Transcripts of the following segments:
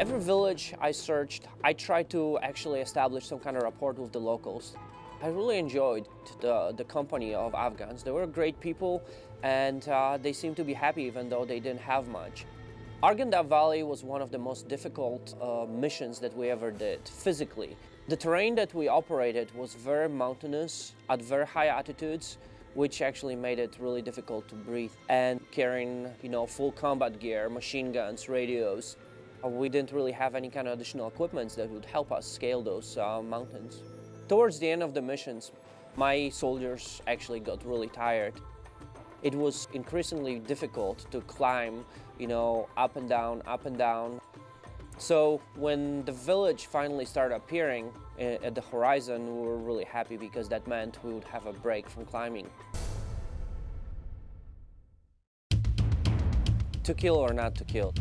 Every village I searched, I tried to actually establish some kind of rapport with the locals. I really enjoyed the company of Afghans. They were great people, and they seemed to be happy even though they didn't have much. Arghandab Valley was one of the most difficult missions that we ever did, physically. The terrain that we operated was very mountainous, at very high altitudes, which actually made it really difficult to breathe. And carrying, full combat gear, machine guns, radios, we didn't really have any kind of additional equipment that would help us scale those mountains. Towards the end of the missions, my soldiers actually got really tired. It was increasingly difficult to climb, up and down, up and down. So when the village finally started appearing at the horizon, we were really happy because that meant we would have a break from climbing. To kill or not to kill?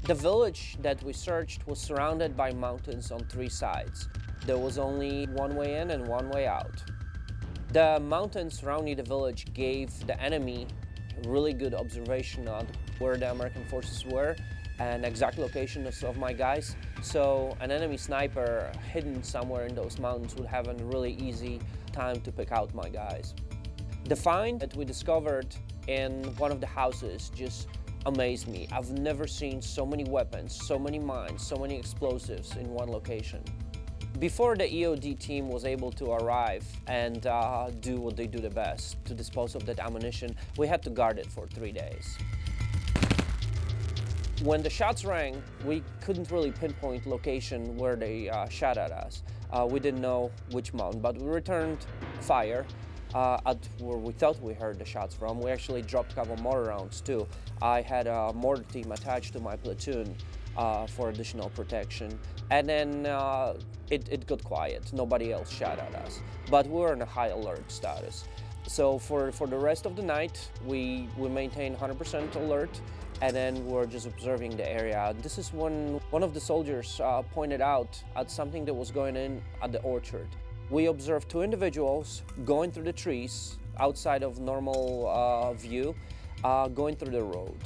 The village that we searched was surrounded by mountains on 3 sides. There was only one way in and one way out. The mountains surrounding the village gave the enemy really good observation on where the American forces were and exact locations of my guys. So an enemy sniper hidden somewhere in those mountains would have a really easy time to pick out my guys. The find that we discovered in one of the houses just amazed me. I've never seen so many weapons, so many mines, so many explosives in one location. Before the EOD team was able to arrive and do what they do the best, to dispose of that ammunition, we had to guard it for 3 days. When the shots rang, we couldn't really pinpoint location where they shot at us. We didn't know which mountain, but we returned fire at where we thought we heard the shots from. We actually dropped a couple mortar rounds too. I had a mortar team attached to my platoon for additional protection. And then it got quiet. Nobody else shot at us. But we were in a high alert status. So for the rest of the night, we maintained 100% alert, and then we're just observing the area. This is when one of the soldiers pointed out at something that was going in at the orchard. We observed 2 individuals going through the trees outside of normal view, going through the road.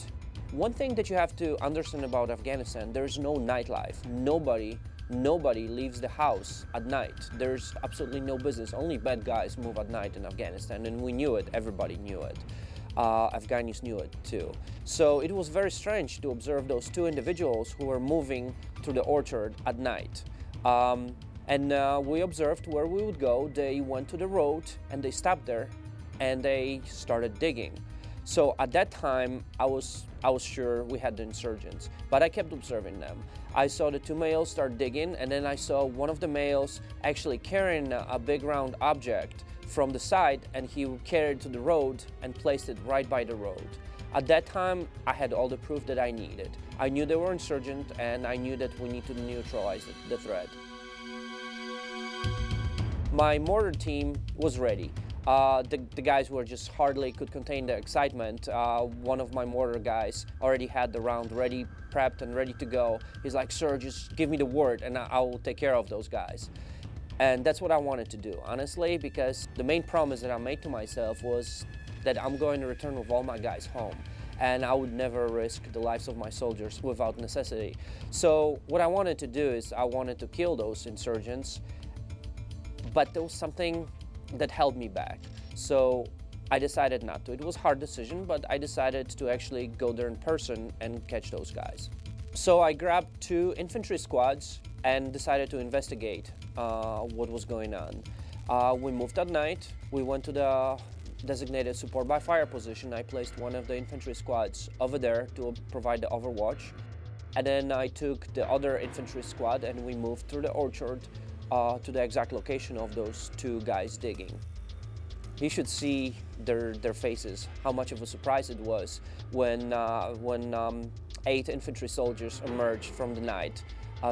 One thing that you have to understand about Afghanistan, there's no nightlife. Nobody leaves the house at night. There's absolutely no business. Only bad guys move at night in Afghanistan, and we knew it. Everybody knew it. Afghanis knew it too. So it was very strange to observe those 2 individuals who were moving through the orchard at night. And we observed where we would go. They went to the road and they stopped there and they started digging. So at that time, I was sure we had the insurgents, but I kept observing them. I saw the 2 males start digging, and then I saw one of the males actually carrying a big round object from the side, and he carried it to the road and placed it right by the road. At that time, I had all the proof that I needed. I knew they were insurgent, and I knew that we need to neutralize the threat. My mortar team was ready. The guys were just hardly could contain the excitement. One of my mortar guys already had the round ready, prepped and ready to go. He's like, "Sir, just give me the word and I will take care of those guys." And that's what I wanted to do, honestly, because the main promise that I made to myself was that I'm going to return with all my guys home. And I would never risk the lives of my soldiers without necessity. So what I wanted to do is I wanted to kill those insurgents, but there was something that held me back. So I decided not to. It was a hard decision, but I decided to actually go there in person and catch those guys. So I grabbed 2 infantry squads and decided to investigate what was going on. We moved at night. We went to the designated support by fire position. I placed one of the infantry squads over there to provide the overwatch. And then I took the other infantry squad and we moved through the orchard to the exact location of those 2 guys digging. You should see their faces, how much of a surprise it was when 8 infantry soldiers emerged from the night,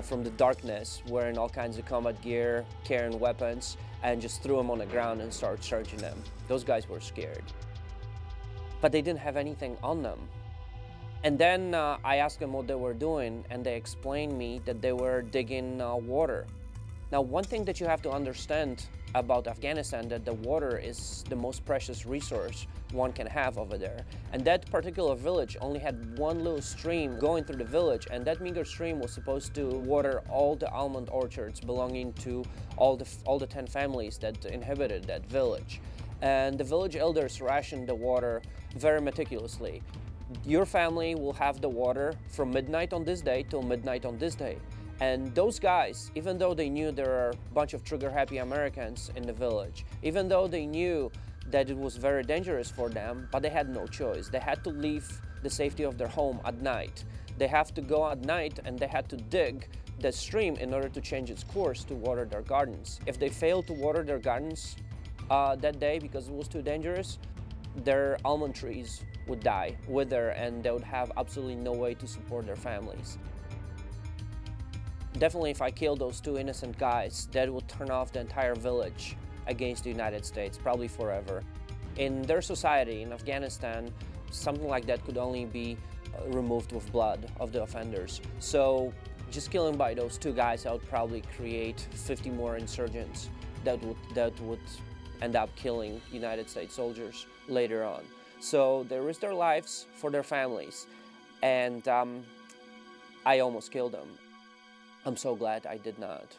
from the darkness, wearing all kinds of combat gear, carrying weapons, and just threw them on the ground and started searching them. Those guys were scared. But they didn't have anything on them. And then I asked them what they were doing, and they explained me that they were digging water. Now, one thing that you have to understand about Afghanistan that the water is the most precious resource one can have over there. And that particular village only had one little stream going through the village, and that meager stream was supposed to water all the almond orchards belonging to all the 10 families that inhabited that village. And the village elders rationed the water very meticulously. Your family will have the water from midnight on this day till midnight on this day. And those guys, even though they knew there are a bunch of trigger-happy Americans in the village, even though they knew that it was very dangerous for them, but they had no choice. They had to leave the safety of their home at night. They have to go at night and they had to dig the stream in order to change its course to water their gardens. If they failed to water their gardens that day because it was too dangerous, their almond trees would die, wither, and they would have absolutely no way to support their families. Definitely, if I killed those 2 innocent guys, that would turn off the entire village against the United States, probably forever. In their society, in Afghanistan, something like that could only be removed with blood of the offenders. So just killing by those 2 guys, I would probably create 50 more insurgents that would end up killing United States soldiers later on. So they risked their lives for their families, and I almost killed them. I'm so glad I did not.